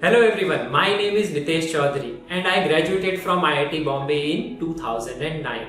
Hello everyone, my name is Nitesh Chaudhary and I graduated from IIT Bombay in 2009.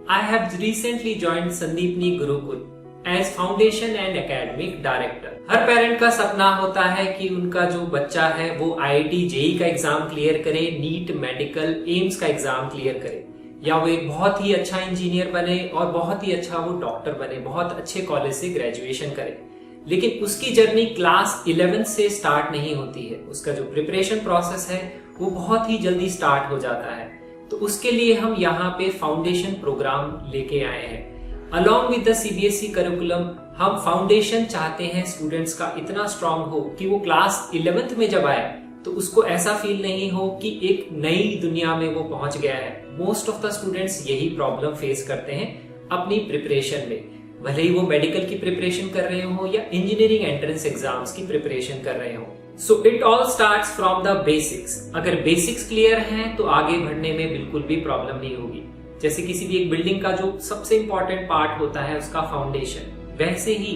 I have recently joined Sandeepni Gurukul as Foundation and Academic Director. Her parent का सपना होता है कि उनका जो बच्चा है वो IIT जेई का एग्जाम क्लियर करे, नीट मेडिकल एम्स का एग्जाम क्लियर करे या वो एक बहुत ही अच्छा इंजीनियर बने और बहुत ही अच्छा वो डॉक्टर बने, बहुत अच्छे कॉलेज से ग्रेजुएशन करे। लेकिन उसकी जर्नी क्लास 11 से स्टार्ट नहीं होती है। उसका जो प्रिपरेशन प्रोसेस है वो बहुत ही जल्दी स्टार्ट हो जाता है। तो उसके लिए हम यहाँ पे फाउंडेशन प्रोग्राम लेके आए हैं। Along with the CBSE curriculum हम फाउंडेशन चाहते हैं स्टूडेंट्स का इतना स्ट्रांग हो कि वो क्लास 11th में जब आए तो उसको ऐसा फील नहीं हो कि एक नई दुनिया में वो पहुंच गया है। मोस्ट ऑफ द स्टूडेंट्स यही प्रॉब्लम फेस करते हैं अपनी प्रिपरेशन में, भले ही वो मेडिकल की प्रिपरेशन कर रहे हो या इंजीनियरिंग एंट्रेंस एग्जाम्स की प्रिपरेशन कर रहे हो। So it all starts from the basics. अगर बेसिक्स क्लियर हैं तो आगे बढ़ने में बिल्कुल भी प्रॉब्लम नहीं होगी। जैसे किसी भी एक बिल्डिंग का जो सबसे इंपॉर्टेंट पार्ट होता है उसका फाउंडेशन, वैसे ही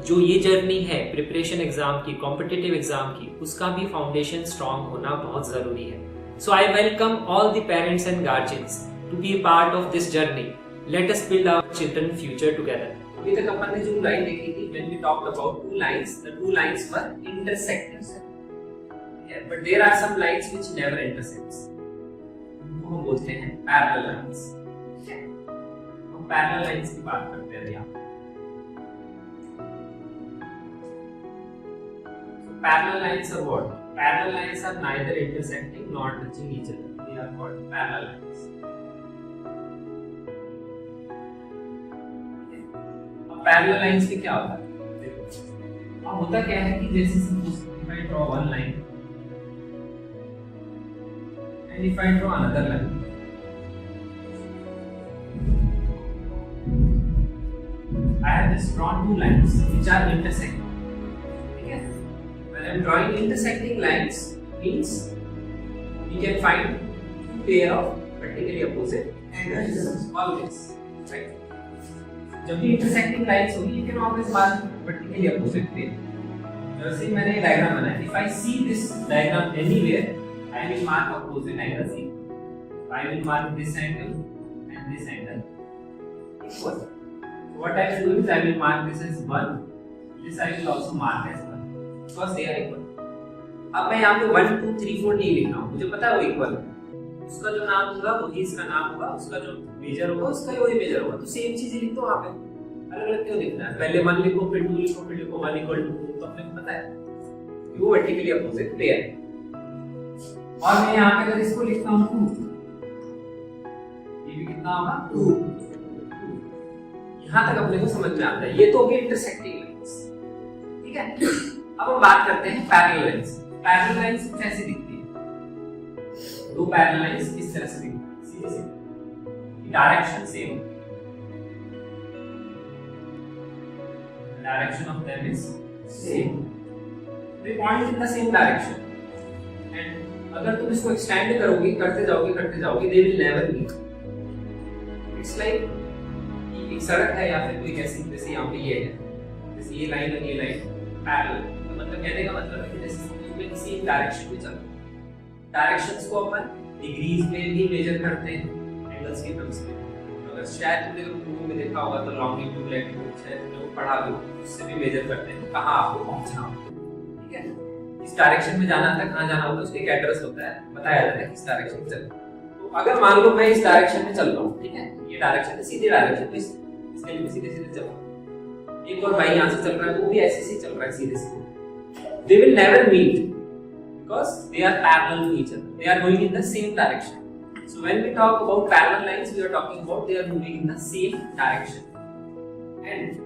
जो ये जर्नी है प्रिपरेशन एग्जाम की, कॉम्पिटिटिव एग्जाम की, उसका भी फाउंडेशन स्ट्रांग होना बहुत जरूरी है। So I welcome all the parents and guardians to be a part of this journey. Let us build our children future together. अभी तक अपन ने जो लाइन देखी थी, when we talked about two lines, the two lines were intersecting, yeah, but there are some lines which never intersects. उनको हम बोलते हैं parallel lines. हम parallel lines की बात करते हैं यहाँ। So parallel lines are what? Parallel lines are neither intersecting nor touching each other. They are called parallel lines. Parallel lines में क्या होता है? देखो, अब होता क्या है कि जैसे suppose if I draw one line and if I draw another line, I have just drawn two lines which are intersecting. ठीक है? When I am drawing intersecting lines means we can find two pair of vertically opposite angles always, right? जब भी intersecting lines होगी you can always mark vertically opposite plane. जैसे मैंने diagram बनाया, if I see this diagram anywhere I will mark opposite angle C. I will mark this angle and this angle equal. So what I will do is I will mark this as 1, this I will also mark as 1 because they are equal. अब मैं यहाँ पे 1 2 3 4 नहीं लिख रहा हूँ, मुझे पता है वो इक्वल है। उसका जो नाम होगा वही इसका नाम होगा, उसका जो मेजर होगा उसका ही वही मेजर होगा। तो सेम चीज लिख दो वहाँ पे, अलग अलग क्यों लिखना है? पहले 1 लिखो फिर 2 लिखो फिर लिखो 1 = 2, तो अपने को पता है कि वो वर्टिकली अपोजिट पेयर है। और मैं यहाँ पे अगर इसको लिखता हूँ 2, ये भी कितना होगा 2। यहाँ तक अपने को समझ में आता है। ये तो हो गई इंटरसेक्टिंग लाइंस, ठीक है। अब हम बात करते हैं पैरेलल लाइंस। पैरेलल लाइंस कुछ ऐसी दिखती है, दो पैरेलल लाइंस इस तरह से दिखती है, सीधे सीधे, direction same, direction of them is same, they point in the same direction. And अगर तुम इसको एक्सटेंड करोगे, करते जाओगे, they will never meet. It's like एक सड़क है या फिर कोई ऐसी, जैसे यहाँ पे ये है, जैसे ये लाइन और ये लाइन पैरेलल, तो मतलब कहने का मतलब है कि जैसे तुम्हें किसी एक डायरेक्शन में चलना, डायरेक्शंस को अपन डिग्रीज में भी मेजर करते हैं एंगल्स के टर्म्स में। अगर शायद तुमने गुरु में देखा होगा तो लॉन्गिट्यूड लैटिट्यूड शायद तुमने वो पढ़ा हो, उससे भी मेजर करते हैं कहाँ आपको पहुंचना हो, ठीक है। इस डायरेक्शन में जाना था, कहाँ जाना होता है, उसका एक एड्रेस होता है, बताया जाता है किस डायरेक्शन में चलना। तो अगर मान लो मैं इस डायरेक्शन में चल रहा हूँ, ठीक है, ये डायरेक्शन है सीधी डायरेक्शन, तो इसके लिए सीधे सीधे चल रहा हूँ। एक और भाई यहाँ से चल रहा है, वो भी ऐसे ही चल रहा है सीधे सीधे। They will never meet because they are parallel to each other, they are going in the same direction. So when we talk about parallel lines, we are talking about they are moving in the same direction. And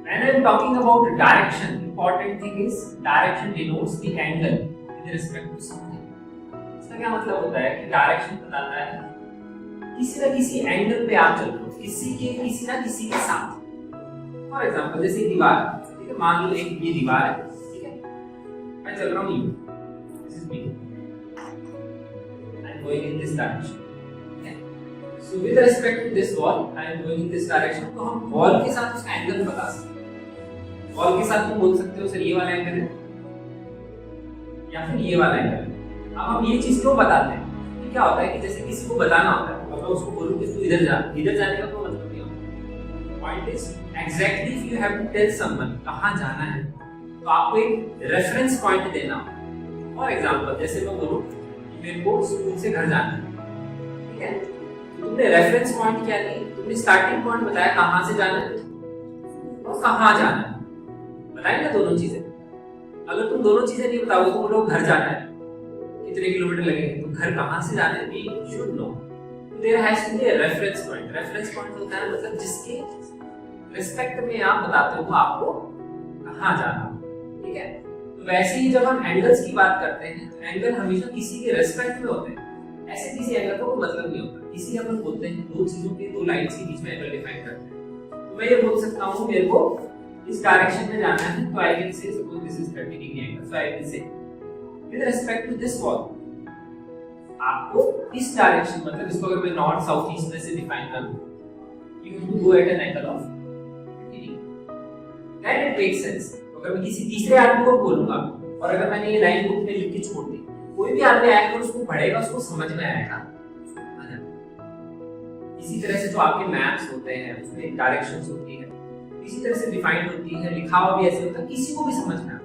when I am talking about direction, important thing is direction denotes the angle with respect to something. इसका क्या मतलब होता है कि direction बताता है किसी न किसी एंगल पे आप चल रहे हो, किसी न किसी के साथ। फॉर एग्जांपल जैसे दीवार, ठीक है, मान लो एक ये दीवार है, मैं चल रहा हूँ you, this is me, I am going in this direction, ठीक है। So with respect to this wall I am going in this direction. तो हम वॉल के साथ उसका एंगल बता सकते हैं। वॉल के साथ तुम बोल सकते हो सर ये वाला एंगल है, या फिर ये वाला एंगल है। अब हम ये चीज क्यों बताते हैं कि क्या होता है कि जैसे किसी को बताना होता है, अगर उसको बोलूं कि तू इधर जा, इधर जाने का कोई मतलब नहीं होता। Point is exactly if you have to tell someone कहां जाना है तो आपको एक रेफरेंस पॉइंट देना होगा। फॉर एग्जांपल जैसे मैं बोलूं कि मेरे को स्कूल से घर जाना है, ठीक है, तो तुमने रेफरेंस पॉइंट क्या ली, तुमने स्टार्टिंग पॉइंट बताया कहां से जाना है और कहां जाना है, बताएंगे ना दोनों चीजें। अगर तुम दोनों चीजें नहीं बताओगे तो बोलो घर जाना है, कितने किलोमीटर लगेंगे, तो घर कहां से जाना है we should know. There has to be a reference point. Reference point होता है मतलब जिसके रिस्पेक्ट में आप बताते हो आपको कहां जाना है, ठीक है। तो वैसे ही जब हम एंगल्स की बात करते हैं तो एंगल हमेशा किसी के रिस्पेक्ट में होते हैं, ऐसे किसी एंगल का कोई मतलब नहीं होता। इसीलिए अपन बोलते हैं दो चीजों के, दो लाइंस के बीच में एंगल डिफाइन करते हैं। तो मैं ये बोल सकता हूं मेरे को इस डायरेक्शन में जाना है, तो I can say suppose this is 30 degree angle, so I can say with respect to this wall आपको इस डायरेक्शन, मतलब इसको अगर मैं नॉर्थ साउथ ईस्ट में से डिफाइन करूं, you have to go at an angle of 30 degree, that it makes sense. अगर मैं किसी तीसरे आदमी को बोलूंगा और अगर मैंने ये लाइन बुक में लिख के छोड़ दी, कोई भी आदमी आएगा और उसको पढ़ेगा, उसको समझ में आएगा। इसी तरह से जो आपके मैप्स होते हैं उसमें डायरेक्शंस होती है, इसी तरह से डिफाइन होती है, लिखा हुआ भी ऐसे होता है, किसी को भी समझ में आता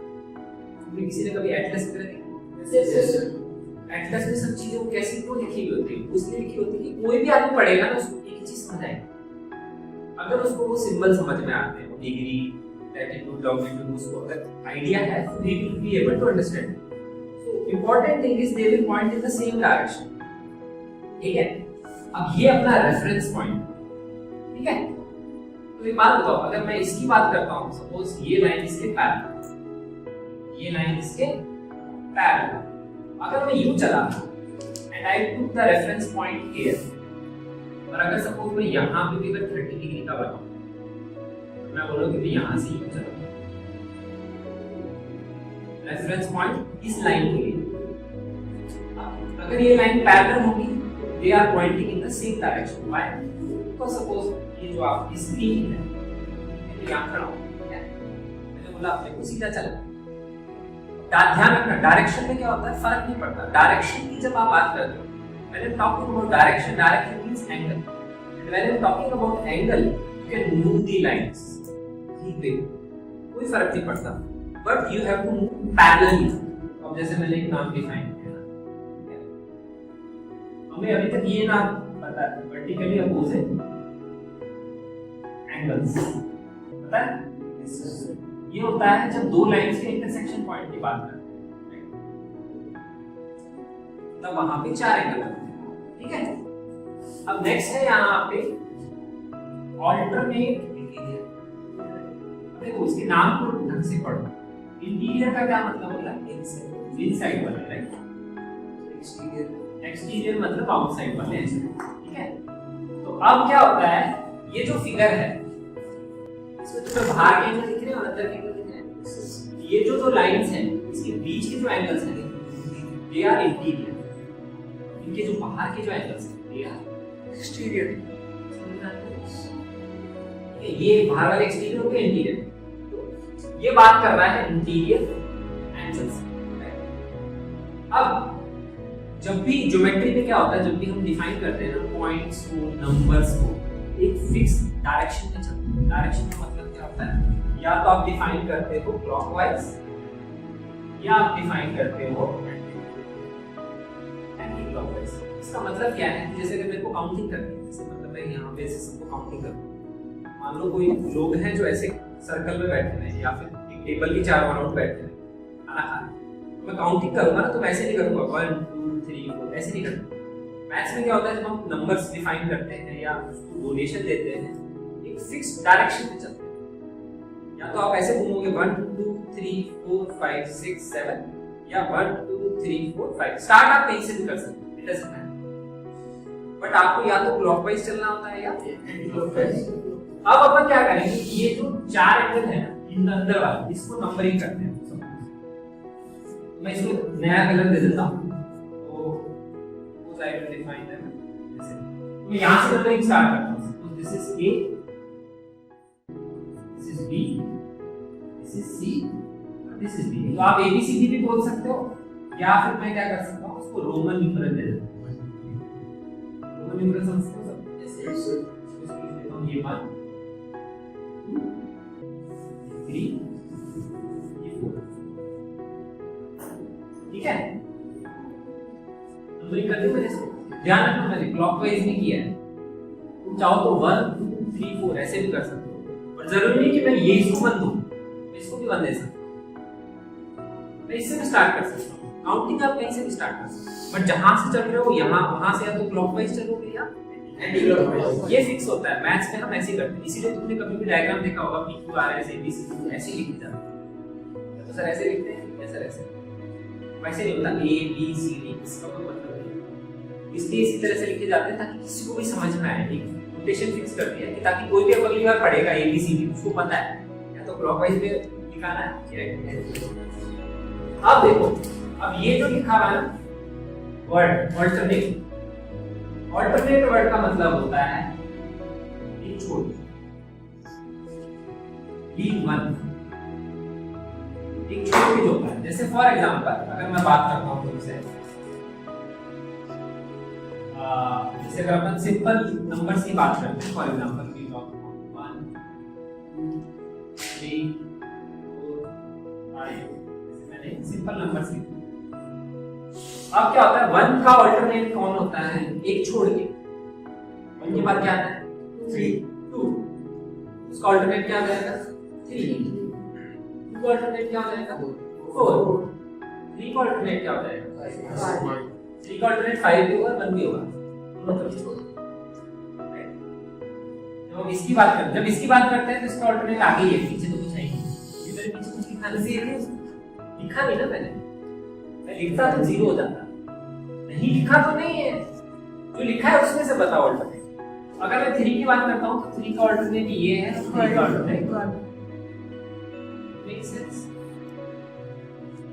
है। किसी ने कभी एटलस वगैरह देखा? एटलस में सब चीजें वो कैसी क्यों लिखी हुई होती है, उसने लिखी होती है कि कोई भी आदमी पढ़ेगा ना उसको एक ही चीज समझ आएगी। अगर उसको वो सिंबल समझ में आते हैं, डिग्री, लैटिट्यूड, लॉन्गिट्यूड, उसको अगर आइडिया है तो he will be able to understand. So important thing is they will point in the same direction. ठीक है? अब ये अपना रेफरेंस पॉइंट, ठीक है। तो एक बात बताओ, अगर मैं इसकी बात करता हूं, सपोज ये लाइन इसके पैरेलल, ये लाइन इसके पैरेलल, अगर मैं यूं चला and I took the reference point here, और अगर सपोज मैं यहां पे भी अगर 30 डिग्री का बनाऊं, मैं बोलूं कि यहां से यूं चला, रेफरेंस पॉइंट इस लाइन के लिए, अगर ये लाइन पैरेलल होगी they are pointing in the same direction. Why? Because suppose ये जो आपकी स्क्रीन है, ये यहाँ खड़ा हूँ, ठीक है? मैंने बोला अपने को सीधा चलना। ध्यान रखना, डायरेक्शन में क्या होता है फर्क नहीं पड़ता। डायरेक्शन की जब आप बात करते हो, when I'm talking about direction, direction means angle. And when I'm talking about angle, you can move the lines. ठीक है, कोई फर्क नहीं पड़ता। But you have to move parallelly. अब जैसे मैंने एक नाम डिफाइन किया, हमें अभी तक ये नाम पता है, वर्टिकली अपोजिट एंगल्स, पता है? ये होता है जब दो लाइंस के इंटरसेक्शन पॉइंट की बात करते हैं, तब वहां पे चार एंगल होते हैं, ठीक है। अब नेक्स्ट है यहाँ पे ऑल्टरनेट इंटीरियर। देखो उसके नाम को ढंग से पढ़ो। इंटीरियर का क्या मतलब होता है? इनसाइड वाला, राइट। एक्सटीरियर मतलब आउटसाइड वाले, ठीक है। तो अब क्या होता है, ये जो फिगर है इसमें तुम्हें बाहर के एंगल दिख रहे हैं और अंदर के एंगल दिख रहे हैं। ये जो दो लाइंस हैं इसके बीच के जो एंगल्स हैं दे आर इंटीरियर, इनके जो बाहर के जो एंगल्स हैं दे आर एक्सटीरियर। ये बाहर वाले एक्सटीरियर हो गए इंटीरियर, तो ये बात कर रहा है इंटीरियर एंगल्स। अब जब भी ज्योमेट्री में क्या होता है, जब भी हम डिफाइन करते हैं ना पॉइंट्स को, नंबर्स को, एक फिक्स डायरेक्शन में चलते हैं। डायरेक्शन का मतलब क्या होता है, या तो आप डिफाइन करते हो क्लॉकवाइज या आप डिफाइन करते हो एंटी क्लॉकवाइज। इसका मतलब क्या है कि जैसे अगर मेरे को काउंटिंग करनी है, जैसे मतलब मैं यहाँ पे सबको काउंटिंग करूँ, मान लो कोई लोग हैं जो ऐसे सर्कल में बैठे हैं या फिर एक टेबल के चारों राउंड बैठे हैं खाना खाने, तो मैं काउंटिंग करूंगा ना तो मैं ऐसे नहीं करूंगा 1 2 3 4, ऐसे नहीं करते। मैथ्स में क्या होता है, जब हम नंबर्स डिफाइन करते हैं या उसको डोनेशन देते हैं, एक फिक्स डायरेक्शन में चलते हैं। या तो आप ऐसे घूमोगे 1 2 3 4 5 6 7, या 1 2 3 4 5। स्टार्ट आप कहीं से भी कर सकते हैं, इट डजंट मैटर, बट आपको या तो क्लॉकवाइज चलना होता है या एंटी क्लॉकवाइज। अब अपन क्या करेंगे, ये जो चार एंगल है ना इन अंदर वाला, इसको नंबरिंग करते हैं। मैं इसको नया कलर दे देता हूं, तो आई विल डिफाइन देम जैसे मैं यहां से नंबरिंग स्टार्ट करता हूं। तो this is A, this is B, this is C, this is D. तो आप ए बी सी डी भी बोल सकते हो, या फिर मैं क्या कर सकता हूँ, उसको रोमन न्यूमरल दे देता हूँ। रोमन न्यूमरल समझते हो सब? जैसे इसको लिख देता हूँ ये 1 2 3 ये 4, ठीक है। नंबरिंग कर दी मैंने इसको। ध्यान रखना मैंने क्लॉकवाइज में किया है, तुम चाहो तो 1 2 3 4 ऐसे भी कर सकते हो, और जरूरी नहीं कि मैं ये इसको 1 दूं, इसको भी 1 दे सकता हूं। मैं इससे भी स्टार्ट कर सकता हूं, काउंटिंग आप कहीं से भी स्टार्ट कर सकते हो, बट जहां से चल रहे हो यहाँ वहां से या तो क्लॉकवाइज चलोगे या एंटी क्लॉकवाइज, ये फिक्स होता है। मैथ्स में हम ऐसे ही करते हैं, इसीलिए तुमने कभी भी डायग्राम देखा होगा PQRS ABC ऐसे ही लिखे जाते हैं। तो सर ऐसे लिखते हैं या सर ऐसे, वैसे नहीं होता A B C D, इसका कोई मतलब नहीं। इसलिए इसी तरह से लिखे जाते हैं ताकि किसी को भी समझ में आए। ठीक, नोटेशन फिक्स कर दिया कि ताकि कोई भी अगली बार पढ़ेगा A B C D उसको पता है या तो क्लॉकवाइज में लिखाना है या। अब देखो, अब ये जो लिखा हुआ है ना वर्ड, ऑल्टरनेट वर्ड का मतलब होता है एक छोड़, लीव वन, एक छोड़ भी होता है। जैसे फॉर एग्जांपल अगर मैं बात करता हूँ तुमसे, जैसे अगर अपन सिंपल नंबर्स की बात करते हैं, for example we talk about 1 2 3 4 5, जैसे मैंने सिंपल नंबर्स लिखे। अब क्या होता है, 1 का अल्टरनेट कौन होता है, एक छोड़ के 1 के बाद क्या आता है 3 2, उसका अल्टरनेट क्या आ जाएगा 3, 2 का अल्टरनेट क्या हो जाएगा 4, 3 का अल्टरनेट क्या हो जाएगा 5, 3 का अल्टरनेट 5 भी होगा 1 भी होगा। जब इसकी बात करते हैं तो इसका अल्टरनेट आगे ही है, पीछे तो कुछ है ही नहीं। इधर पीछे कुछ लिखा नहीं ना मैंने, मैं लिखता तो 0 हो जाता, नहीं लिखा तो नहीं है, जो लिखा है उसमें से बताओ अल्टरनेट। अगर मैं 3 की बात करता हूं तो 3 का अल्टरनेट ये है, 3 का अल्टरनेट मेक सेंस।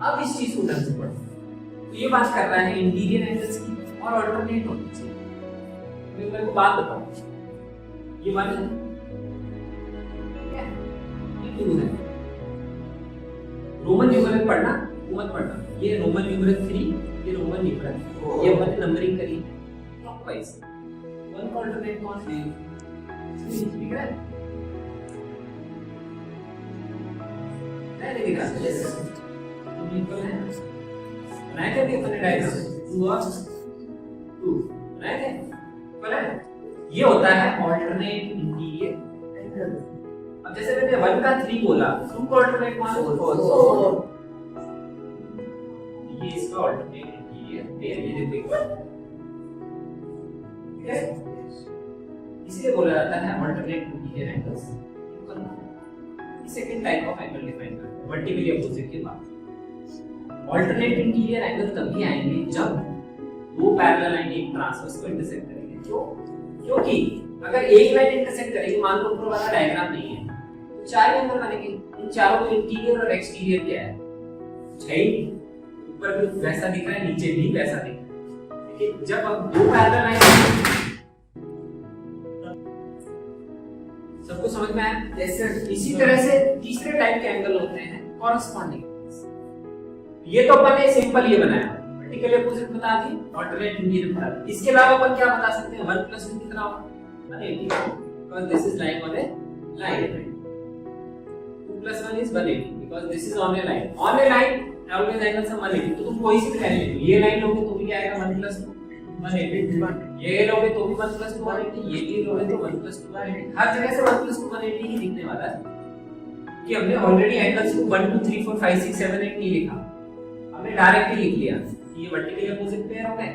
अब इस चीज को ढंग से पढ़ो, तो ये बात कर रहा है इंटीरियर एंगल्स की और अल्टरनेट होनी चाहिए। मेरे को बात बताओ, ये 1 है, ठीक है, ये 2 है। रोमन न्यूमरल पढ़ना, मत पढ़ना, ये रोमन न्यूमरल 3, ये रोमन न्यूमरल, ये अपन नंबरिंग करी है क्लॉकवाइज। 1 का अल्टरनेट कौन है 3, ठीक है, नहीं दिखा जैसे तुम इक्वल है बनाए थे अपने डायग्राम 2 और 2 बनाए थे, इक्वल है। ये होता है अल्टरनेट इंटीरियर एंगल। अब जैसे मैंने 1 का 3 बोला, 2 का अल्टरनेट कौन है 4, ये इसका अल्टरनेट इंटीरियर पेयर, ये देखो, ठीक है। इसलिए बोला जाता है alternate interior angles. Second type of angle define करते हैं वर्टिकली अपोजिट के बाद। अल्टरनेट इंटीरियर एंगल तभी आएंगे जब दो पैरेलल लाइन एक ट्रांसवर्स को इंटरसेक्ट करेंगे। क्योंकि अगर एक लाइन इंटरसेक्ट करेगी, मान लो ऊपर वाला डायग्राम नहीं है, तो 4 एंगल बनेंगे। इन चारों में इंटीरियर और एक्सटीरियर क्या है, ऊपर भी वैसा दिख रहा है, नीचे भी वैसा दिख रहा है। लेकिन जब अब दो पैरेलल लाइन, सबको समझ में आया? जैसे इसी तरह से तीसरे टाइप के एंगल होते हैं कॉरेस्पॉन्डिंग। ये तो अपन ने सिंपल ये बनाया, वर्टिकल अपोजिट बता दी, अल्टरनेट इंटीरियर बता दी। इसके अलावा अपन क्या बता सकते हैं, 1 + 2 कितना होगा 180, because this is lying on a line. 2 + 1 is 180 because this is on a line. On a line always angles are 180, तो तुम कोई सी भी लाइन ले लो, ये लाइन लोगे तो भी क्या आएगा 1 + 2 180, ये लोगे तो भी 1 + 2 180, ये भी लोगे तो 1 + 2 180। हर जगह से 1 + 2 180 ही दिखने वाला है कि हमने ऑलरेडी एंगल्स को 1 2 3 4 5 6 7 8 नहीं लिखा, हमने डायरेक्ट ही लिख लिया कि ये वर्टिकली अपोजिट पेयर हो गए,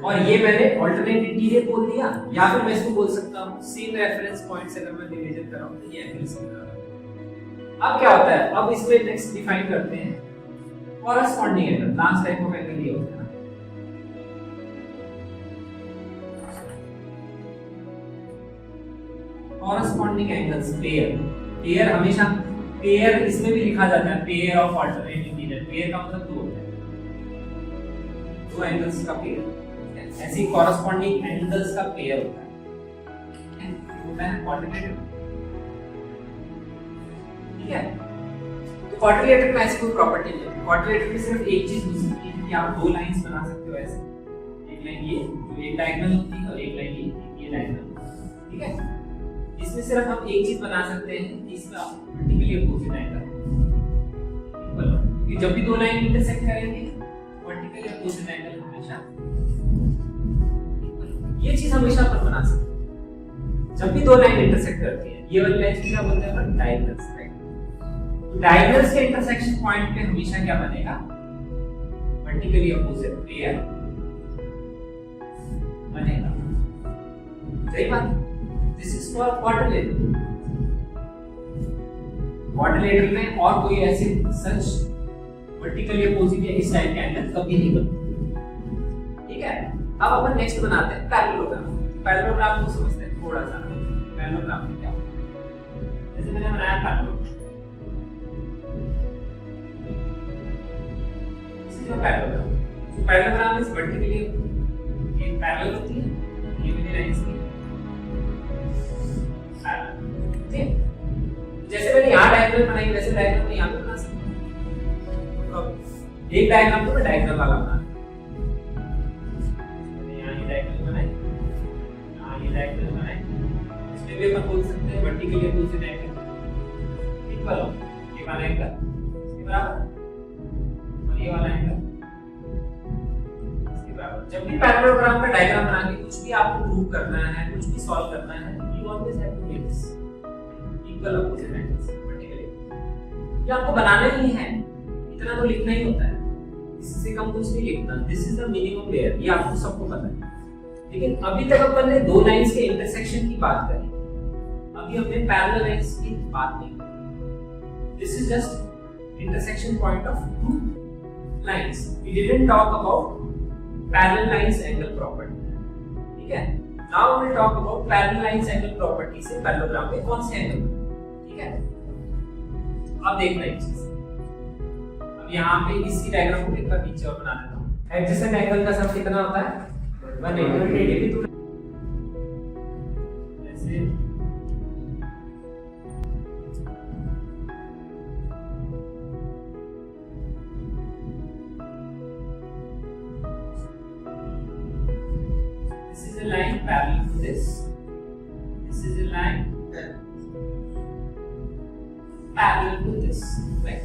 और ये मैंने अल्टरनेट इंटीरियर बोल दिया। या फिर मैं इसको बोल सकता हूं सेम रेफरेंस पॉइंट से अगर मैं डिवीजन कर रहा हूं तो ये एंगल से कर रहा हूं। अब क्या होता है, अब इसमें नेक्स्ट डिफाइन करते हैं corresponding angle. Last type of angle ये होता है ना, कॉरेस्पॉन्डिंग एंगल्स पेयर हमेशा पेयर इसमें भी लिखा जाता है, pair of alternate interior. Pair का मतलब दो होता है, दो एंगल्स का पेयर, ऐसे कॉरेस्पॉन्डिंग एंगल्स का पेयर होता है ऑल्टरनेटिव, ठीक है। तो क्वाड्रिलेटरल में ऐसी कोई प्रॉपर्टी नहीं है। क्वाड्रिलेटरल में सिर्फ एक चीज हो सकती है कि आप दो लाइंस बना सकते हो ऐसे, एक लाइन ये जो एक डायगोनल होती है और एक लाइन ये डायगोनल, ठीक है। इसमें सिर्फ हम एक चीज बना सकते हैं कि इसमें वर्टिकली अपोजिट एंगल इक्वल हो, क्योंकि जब भी दो लाइन इंटरसेक्ट करेंगे वर्टिकली अपोजिट एंगल हमेशा इक्वल होगा। ये चीज हमेशा अपन बना सकते हैं जब भी दो लाइन इंटरसेक्ट करती है। ये वाली लाइन क्या बोलते हैं अपन, डायगोनल्स, राइट। तो डायगोनल्स के इंटरसेक्शन पॉइंट पे हमेशा क्या बनेगा, वर्टिकली अपोजिट पेयर बनेगा, सही बात। This is for quadrilateral. Quadrilateral में और कोई ऐसे सच वर्टिकली अपोजिट या इस टाइप के एंगल कभी नहीं बनते, ठीक है। अब अपन नेक्स्ट बनाते हैं पैरेललोग्राम। पैरेललोग्राम को समझते हैं थोड़ा सा। पैरेललोग्राम क्या होता है, जैसे मैंने बनाया parallelogram, this is a parallelogram. So parallelogram is vertically ये पैरेलल होती है, ये मेरी लाइंस की पैरेलल, ठीक। जैसे मैंने यहाँ डायग्राम बनाई वैसे डायग्राम मैं यहाँ पे बना सकता हूँ। एक डायग्राम तो मैं डायग्राम वाला बना, मैंने यहाँ ये डायग्राम बनाई, यहाँ ये डायग्राम बनाई, इसमें भी अपन बोल सकते हैं वर्टिकली अपोजिट एंगल इक्वल हो, ये वाला एंगल इसके बराबर और ये वाला एंगल इसके बराबर। जब भी पैरेललोग्राम का डायग्राम बना के कुछ भी आपको प्रूव करना है, कुछ भी सॉल्व करना है, you always have to make this equal opposite angles vertically. ये आपको बनाना ही है, इतना तो लिखना ही होता है, इससे कम कुछ नहीं लिखना। This is the minimum layer, ये आपको सबको पता है। लेकिन अभी तक अपन ने दो लाइंस के इंटरसेक्शन की बात करी, अभी हमने पैरेलल लाइंस की बात नहीं की। This is just intersection point of two lines. We didn't talk about parallel lines angle property, ठीक है। Now we will talk about parallel lines angle property से पैरेललोग्राम में कौन से एंगल, ठीक है। अब देखना एक चीज, अब यहाँ पे इसी डायग्राम को एक बार नीचे और बना देता हूँ। एडजेसेंट एंगल का सम कितना होता है, 180। ये भी तो ऐसे this is a line parallel to this. This is a line parallel to this, right?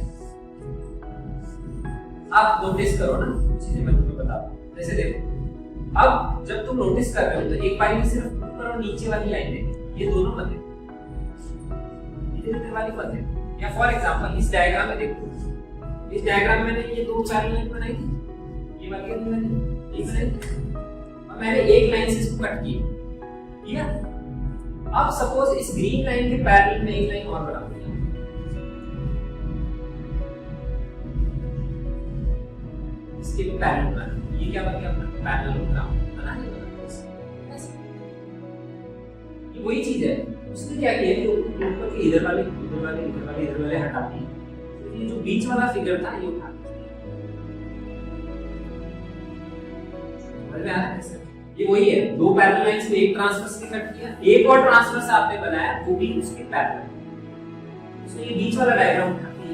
आप नोटिस करो ना चीजें मैं तुम्हें बताता हूँ। जैसे देखो, अब जब तुम नोटिस कर रहे हो तो एक बार में सिर्फ ऊपर और नीचे वाली लाइन देखो, ये दोनों मत देखो, इधर वाली मत देखो। या फॉर एग्जांपल इस डायग्राम में देखो, इस डायग्राम में मैंने ये दो पैरेलल लाइन बनाई थी, ये वाली ये बनाई थी, और मैंने एक लाइन से इसको कट किया, ठीक है। अब सपोज इस ग्रीन लाइन के पैरेलल में एक लाइन और बना दूं, इसके भी पैरेलल बना, ये क्या बन गया अपना पैरेललोग्राम बना लिया। ये वही चीज है, उसने क्या किया कि ऊपर के इधर वाले हटा दिए, तो ये जो बीच वाला फिगर था ये उठा दिया। समझ में आ रहा है? ये वही है, दो पैरेलल लाइंस को एक ट्रांसवर्स से कट किया, एक और ट्रांसवर्स आपने बनाया वो भी उसके पैरेलल, सो ये बीच वाला डायग्राम उठा के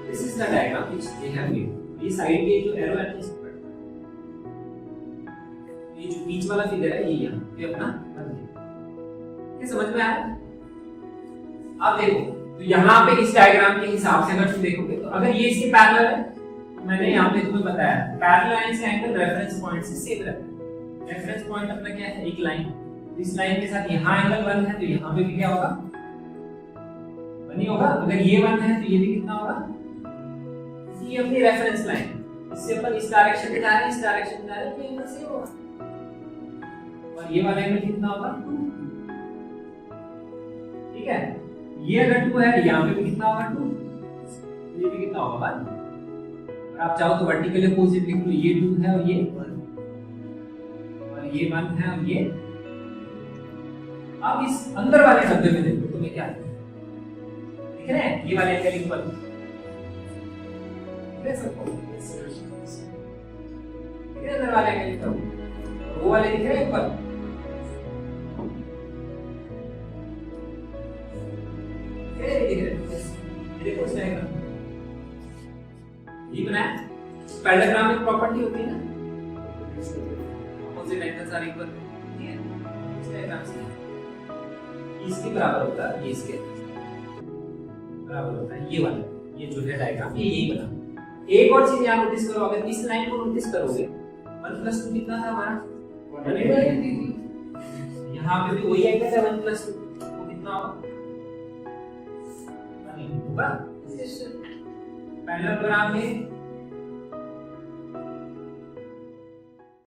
this is the diagram which they have made. ये साइड पे जो एरो है इसको कट, ये जो बीच वाला फिगर है ये यहाँ पे अपना बन गया। ये समझ में आ रहा है? अब देखो तो यहाँ पे इस डायग्राम के हिसाब से अगर तुम देखोगे तो अगर ये इसके पैरेलल है, मैंने यहाँ पे तुम्हें बताया पैरेलल लाइन से एंगल रेफरेंस पॉइंट से सेम रहता है। रेफरेंस पॉइंट अपना क्या है, एक लाइन, इस लाइन के साथ यहाँ एंगल 1 है तो यहाँ पे भी क्या होगा, 1 ही होगा। अगर ये 1 है तो ये भी कितना होगा, ये अपनी रेफरेंस लाइन, इससे अपन इस डायरेक्शन में जा रहे हैं, इस डायरेक्शन में जा रहे हैं, ये एंगल सेम होगा। और ये वाला एंगल कितना होगा, 2, ठीक है। ये अगर 2 है यहाँ पे भी कितना होगा, 2, ये भी कितना होगा, 1। आप चाहो तो वर्टिकली अपोजिट लिख लो, ये 2 है और ये 1, और ये 1 है और ये। अब इस अंदर वाले डब्बे में देखो तुम्हें क्या दिख रहा है, ये वाले एंगल इक्वल दिख रहे सबको, दिख रहे अंदर वाले एंगल इक्वल, वो वाले दिख रहे हैं ऊपर, दिख रहे। ये बनाया। पैरेललोग्राम में प्रॉपर्टी होती है ना, अपोजिट एंगल्स आर इक्वल, ठीक है। इस डायग्राम से इसके बराबर होता है, ये इसके बराबर होता है, ये वाला, ये जो है डायग्राम ये यही बना। एक और चीज यहाँ नोटिस करो, अगर इस लाइन को नोटिस करोगे 1+2 कितना था हमारा 180, यहाँ पे भी वही एंगल है 1+2, वो कितना होगा होगा। पैरेललोग्राम में